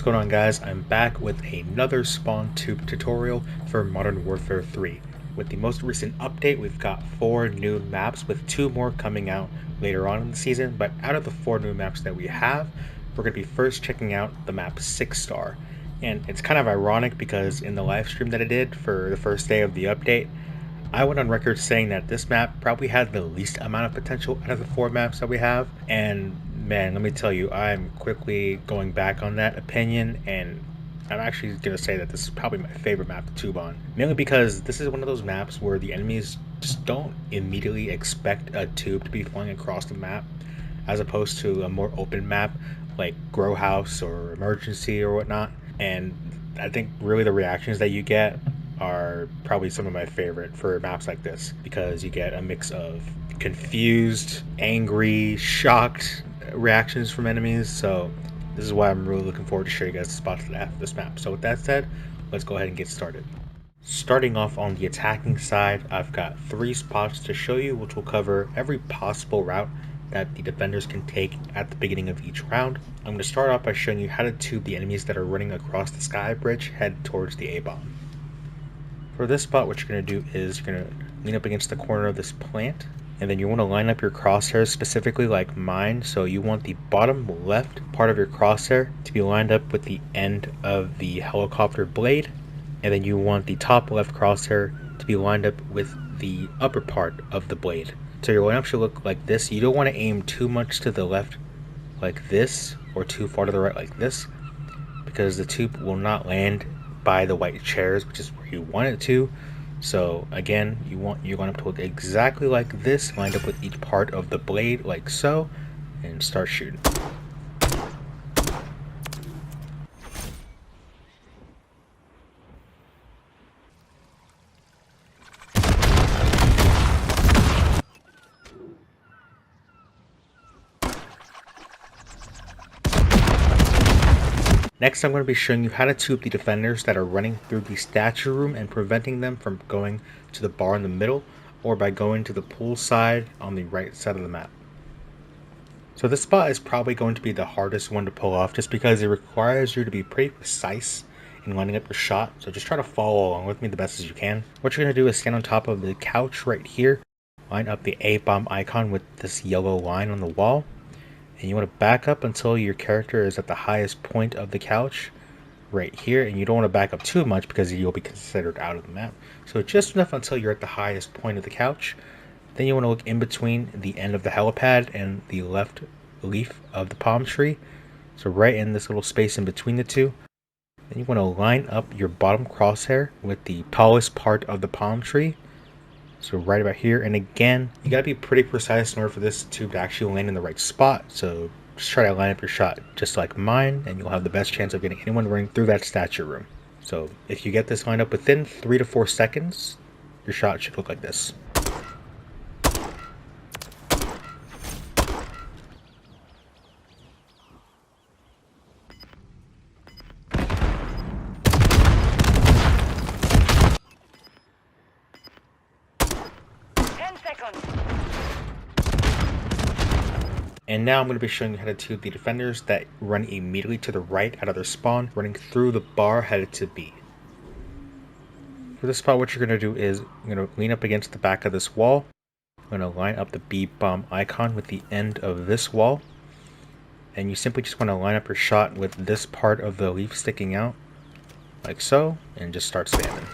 going on, guys? I'm back with another spawn tube tutorial for Modern Warfare 3. With the most recent update, we've got 4 new maps with 2 more coming out later on in the season, but out of the 4 new maps that we have, we're going to be first checking out the map 6 Star. And it's kind of ironic because in the live stream that I did for the first day of the update, I went on record saying that this map probably had the least amount of potential out of the 4 maps that we have, and man, let me tell you, I'm quickly going back on that opinion, and I'm actually going to say that this is probably my favorite map to tube on. Mainly because this is one of those maps where the enemies just don't immediately expect a tube to be flying across the map, as opposed to a more open map like Grow House or Emergency or whatnot. And I think really the reactions that you get are probably some of my favorite for maps like this, because you get a mix of confused, angry, shocked reactions from enemies. So this is why I'm really looking forward to show you guys the spots that have this map. So with that said, let's go ahead and get started. Starting off on the attacking side, I've got 3 spots to show you, which will cover every possible route that the defenders can take at the beginning of each round. I'm going to start off by showing you how to tube the enemies that are running across the sky bridge head towards the A-bomb. For this spot, what you're going to do is you're going to lean up against the corner of this plant, and then you want to line up your crosshairs specifically like mine. So you want the bottom left part of your crosshair to be lined up with the end of the helicopter blade, and then you want the top left crosshair to be lined up with the upper part of the blade. So your lineup should look like this. You don't want to aim too much to the left like this or too far to the right like this, because the tube will not land by the white chairs, which is where you want it to. So again, you want your lineup to look exactly like this, lined up with each part of the blade like so, and start shooting. Next, I'm going to be showing you how to tube the defenders that are running through the statue room and preventing them from going to the bar in the middle, or by going to the pool side on the right side of the map. So this spot is probably going to be the hardest one to pull off, just because it requires you to be pretty precise in lining up your shot. So just try to follow along with me the best as you can. What you're going to do is stand on top of the couch right here, line up the A-bomb icon with this yellow line on the wall, and you want to back up until your character is at the highest point of the couch right here, and you don't want to back up too much because you'll be considered out of the map. So just enough until you're at the highest point of the couch. Then you want to look in between the end of the helipad and the left leaf of the palm tree, so right in this little space in between the two. Then you want to line up your bottom crosshair with the tallest part of the palm tree, so right about here. And again, you gotta be pretty precise in order for this tube to actually land in the right spot. So just try to line up your shot just like mine, and you'll have the best chance of getting anyone running through that statue room. So if you get this lined up within 3 to 4 seconds, your shot should look like this. And now I'm going to be showing you how to tube the defenders that run immediately to the right out of their spawn, running through the bar headed to B. For this spot, what you're going to do is you're going to lean up against the back of this wall. I'm going to line up the B bomb icon with the end of this wall. And you simply just want to line up your shot with this part of the leaf sticking out, like so, and just start spamming.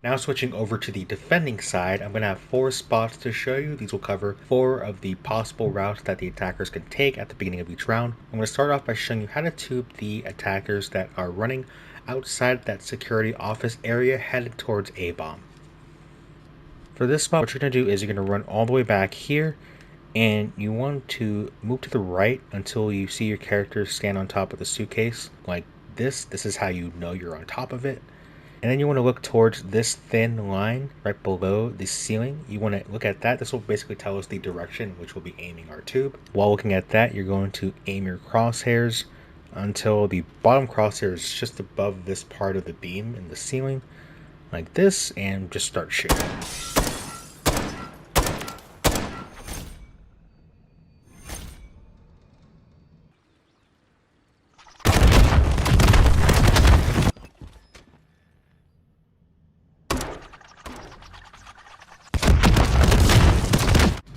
Now switching over to the defending side, I'm going to have 4 spots to show you. These will cover 4 of the possible routes that the attackers can take at the beginning of each round. I'm going to start off by showing you how to tube the attackers that are running outside that security office area headed towards A-bomb. For this spot, what you're going to do is you're going to run all the way back here, and you want to move to the right until you see your character stand on top of the suitcase like this. This is how you know you're on top of it. And then you want to look towards this thin line right below the ceiling. You want to look at that. This will basically tell us the direction which we'll be aiming our tube. While looking at that, you're going to aim your crosshairs until the bottom crosshair is just above this part of the beam in the ceiling, like this, and just start shooting.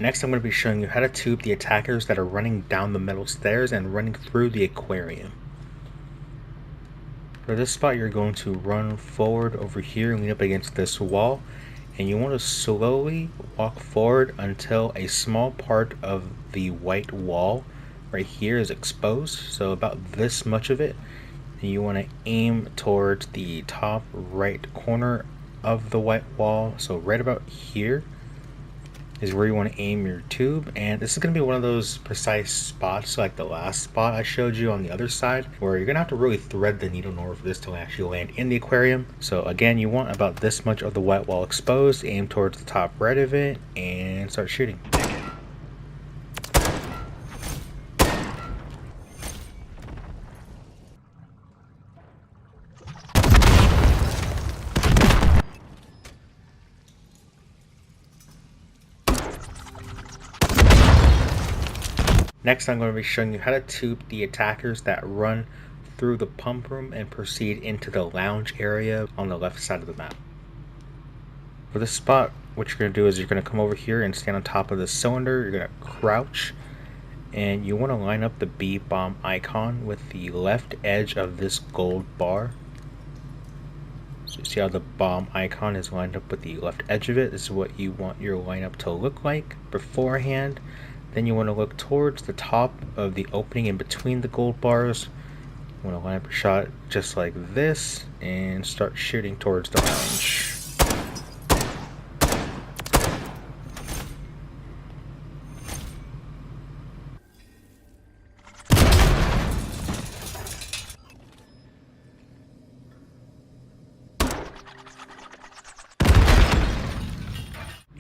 Next, I'm going to be showing you how to tube the attackers that are running down the metal stairs and running through the aquarium. For this spot, you're going to run forward over here and lean up against this wall, and you want to slowly walk forward until a small part of the white wall right here is exposed, so about this much of it. And you want to aim towards the top right corner of the white wall, so right about here is where you want to aim your tube. And this is going to be one of those precise spots like the last spot I showed you on the other side, where you're going to have to really thread the needle in order for this to actually land in the aquarium. So again, you want about this much of the white wall exposed, aim towards the top right of it, and start shooting. Next, I'm going to be showing you how to tube the attackers that run through the pump room and proceed into the lounge area on the left side of the map. For this spot, what you're going to do is you're going to come over here and stand on top of the cylinder. You're going to crouch, and you want to line up the B-bomb icon with the left edge of this gold bar. So you see how the bomb icon is lined up with the left edge of it. This is what you want your lineup to look like beforehand. Then you want to look towards the top of the opening in between the gold bars. You want to line up your shot just like this and start shooting towards the lounge.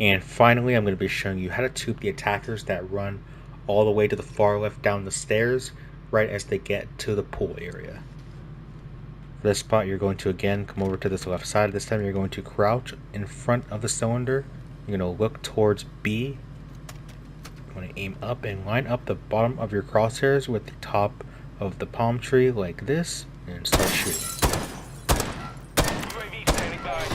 And finally, I'm going to be showing you how to tube the attackers that run all the way to the far left down the stairs right as they get to the pool area. For this spot, you're going to again come over to this left side. This time you're going to crouch in front of the cylinder. You're going to look towards B. You want to aim up and line up the bottom of your crosshairs with the top of the palm tree like this and start shooting. UAV standing by.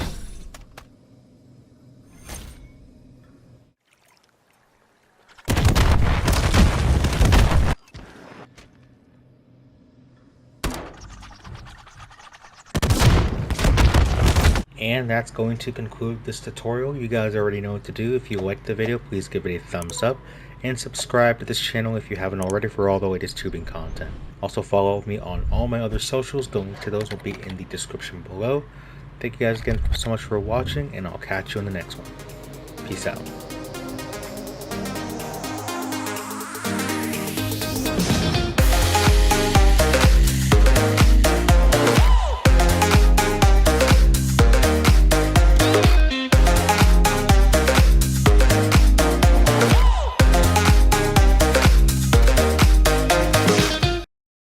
And that's going to conclude this tutorial. You guys already know what to do. If you liked the video, please give it a thumbs up and subscribe to this channel if you haven't already for all the latest tubing content. Also follow me on all my other socials. The link to those will be in the description below. Thank you guys again so much for watching, and I'll catch you in the next one. Peace out.